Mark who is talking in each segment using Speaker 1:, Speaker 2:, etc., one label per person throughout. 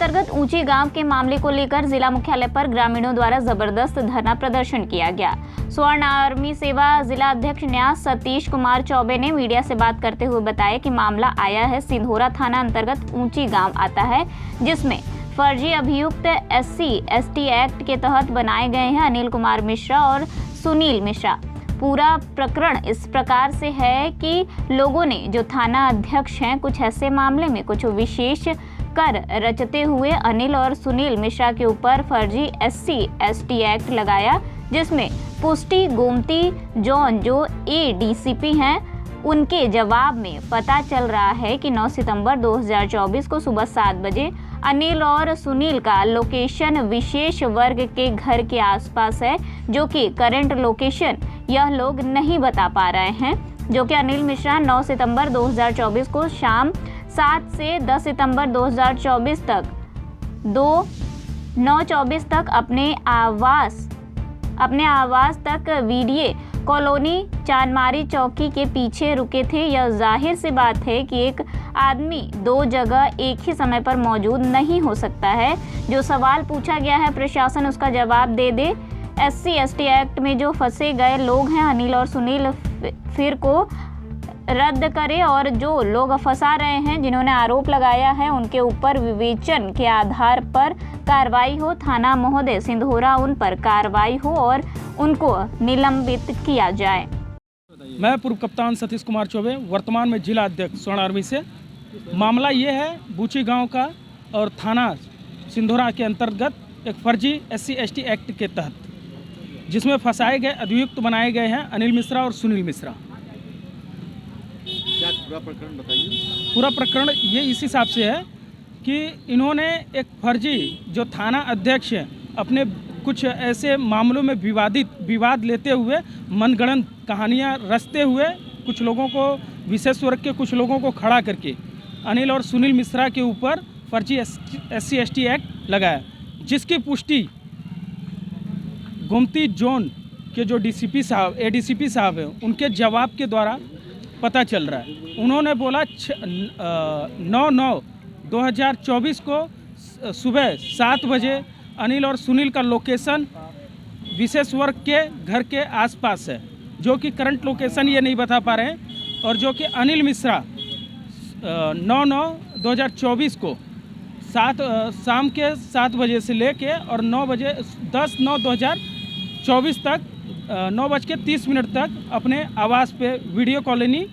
Speaker 1: अंतर्गत ऊंची गांव के मामले को लेकर जिला मुख्यालय पर ग्रामीणों द्वारा जबरदस्त धरना प्रदर्शन किया गया। स्वर्ण आर्मी सेवा जिला अध्यक्ष न्यास सतीश कुमार चौबे ने मीडिया से बात करते हुए बताया कि मामला आया है सिंधोरा थाना अंतर्गत ऊंची गांव आता है, जिसमें फर्जी अभियुक्त SC/ST एक्ट के तहत बनाए गए हैं अनिल कुमार मिश्रा और सुनील मिश्रा। पूरा प्रकरण इस प्रकार से है कि लोगों ने जो थाना अध्यक्ष हैं कुछ ऐसे मामले में कुछ विशेष कर रचते हुए अनिल और सुनील मिश्रा के ऊपर फर्जी SC/ST एक्ट लगाया, जिसमें पुष्टि गोमती जोन जो ADCP हैं उनके जवाब में पता चल रहा है कि 9 सितंबर 2024 को सुबह 7 बजे अनिल और सुनील का लोकेशन विशेष वर्ग के घर के आसपास है, जो कि करंट लोकेशन यह लोग नहीं बता पा रहे हैं। जो कि अनिल मिश्रा 9 सितंबर 2024 को शाम 7 से 10 सितंबर 2024 तक 9:24 तक अपने आवास तक वीडियो कॉलोनी चांदमारी चौकी के पीछे रुके थे। यह जाहिर सी बात है कि एक आदमी दो जगह एक ही समय पर मौजूद नहीं हो सकता है। जो सवाल पूछा गया है प्रशासन उसका जवाब दे दे। SC/ST एक्ट में जो फंसे गए लोग हैं अनिल और सुनील फिर को रद्द करे और जो लोग फंसा रहे हैं जिन्होंने आरोप लगाया है उनके ऊपर विवेचन के आधार पर कार्रवाई हो। थाना महोदय सिंधोरा उन पर कार्रवाई हो और उनको निलंबित किया जाए।
Speaker 2: मैं पूर्व कप्तान सतीश कुमार चौबे, वर्तमान में जिला अध्यक्ष स्वर्ण आर्मी से। मामला ये है बूची गांव का और थाना सिंधोरा के अंतर्गत एक फर्जी SC/ST एक्ट के तहत जिसमें फंसाए गए अभियुक्त बनाए गए हैं अनिल मिश्रा और सुनील मिश्रा।
Speaker 3: क्या पूरा प्रकरण बताइए।
Speaker 2: पूरा प्रकरण ये इस हिसाब से है कि इन्होंने एक फर्जी जो थाना अध्यक्ष है अपने कुछ ऐसे मामलों में विवाद लेते हुए मनगढ़ंत कहानियाँ रचते हुए कुछ लोगों को विशेष वर्ग के कुछ लोगों को खड़ा करके अनिल और सुनील मिश्रा के ऊपर फर्जी SC/ST एक्ट लगाया, जिसकी पुष्टि गोमती जोन के जो ADCP साहब हैं उनके जवाब के द्वारा पता चल रहा है। उन्होंने बोला 9/9/2024 को सुबह 7 बजे अनिल और सुनील का लोकेशन विशेष वर्ग के घर के आसपास है, जो कि करंट लोकेशन ये नहीं बता पा रहे हैं। और जो कि अनिल मिश्रा 9/9/2024 को शाम के 7 बजे से लेके और 10/9/2024 तक 9:30 तक अपने आवास पे वीडियो कॉलोनी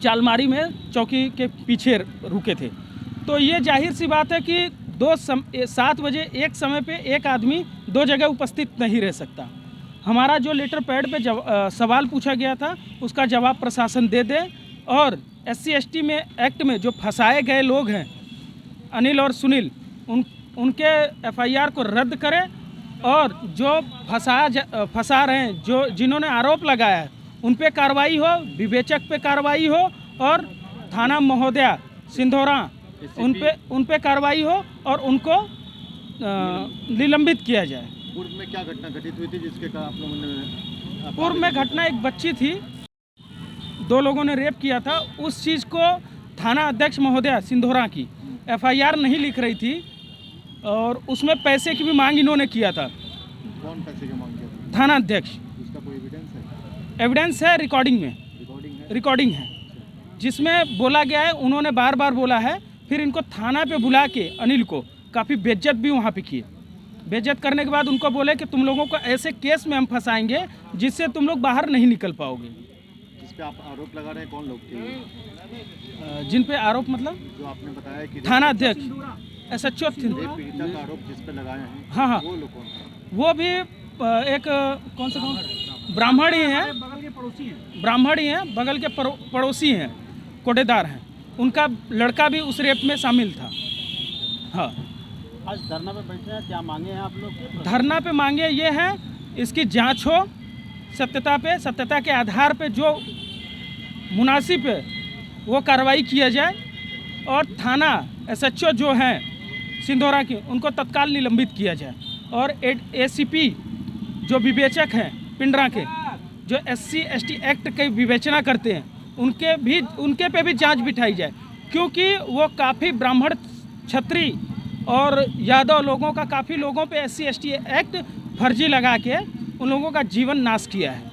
Speaker 2: चालमारी में चौकी के पीछे रुके थे। तो ये जाहिर सी बात है कि 7 बजे एक समय पे एक आदमी दो जगह उपस्थित नहीं रह सकता। हमारा जो लेटर पैड पे सवाल पूछा गया था उसका जवाब प्रशासन दे दे और SC/ST में एक्ट में जो फंसाए गए लोग हैं अनिल और सुनील उनके FIR को रद्द करें और जो फंसा रहे हैं जो जिन्होंने आरोप लगाया है उन पे कार्रवाई हो, विवेचक पे कार्रवाई हो और थाना महोदया सिंधोरा उन पे कार्रवाई हो और उनको निलंबित किया जाए।
Speaker 3: पूर्व में क्या घटना घटित हुई थी जिसके कारण आप लोगों ने?
Speaker 2: पूर्व में घटना एक बच्ची थी, 2 लोगों ने रेप किया था। उस चीज़ को थाना अध्यक्ष महोदया सिंधोरा की FIR नहीं लिख रही थी और उसमें पैसे की भी मांग इन्होंने किया था।
Speaker 3: कौन पैसे की मांग किया था?
Speaker 2: थाना अध्यक्ष।
Speaker 3: उसका कोई एविडेंस है?
Speaker 2: एविडेंस है, रिकॉर्डिंग है जिसमें बोला गया है, उन्होंने बार बार बोला है। फिर इनको थाना पे बुला के अनिल को काफ़ी बेइज्जत भी वहाँ पे किए। बेइज्जत करने के बाद उनको बोले कि तुम लोगों को ऐसे केस में हम फंसाएंगे जिससे तुम लोग बाहर नहीं निकल पाओगे।
Speaker 3: जिस पे आप आरोप लगा रहे हैं कौन लोग थे?
Speaker 2: जिन पे आरोप मतलब
Speaker 3: जो आपने बताया कि
Speaker 2: थाना अध्यक्ष SHO
Speaker 3: पीड़िता का आरोप जिस पे लगाए हैं,
Speaker 2: हाँ
Speaker 3: वो लोग कौन थे?
Speaker 2: वो भी एक कौन ब्राह्मण ही हैं, बगल के पड़ोसी हैं, कोटेदार हैं। उनका लड़का भी उस रेप में शामिल था। हाँ,
Speaker 3: आज धरना पे बैठे हैं, क्या मांगे हैं आप लोग?
Speaker 2: धरना पे मांगे ये हैं इसकी जांच हो, सत्यता के आधार पे जो मुनासिब है वो कार्रवाई किया जाए और थाना SHO जो हैं सिंधोरा की उनको तत्काल निलंबित किया जाए और ACP जो विवेचक हैं पिंडरा के जो SC/ST एक्ट की विवेचना करते हैं उनके पे भी जांच बिठाई जाए, क्योंकि वो काफ़ी ब्राह्मण क्षत्रिय और यादव लोगों का, काफ़ी लोगों पे SC ST एक्ट फर्जी लगा के उन लोगों का जीवन नाश किया है।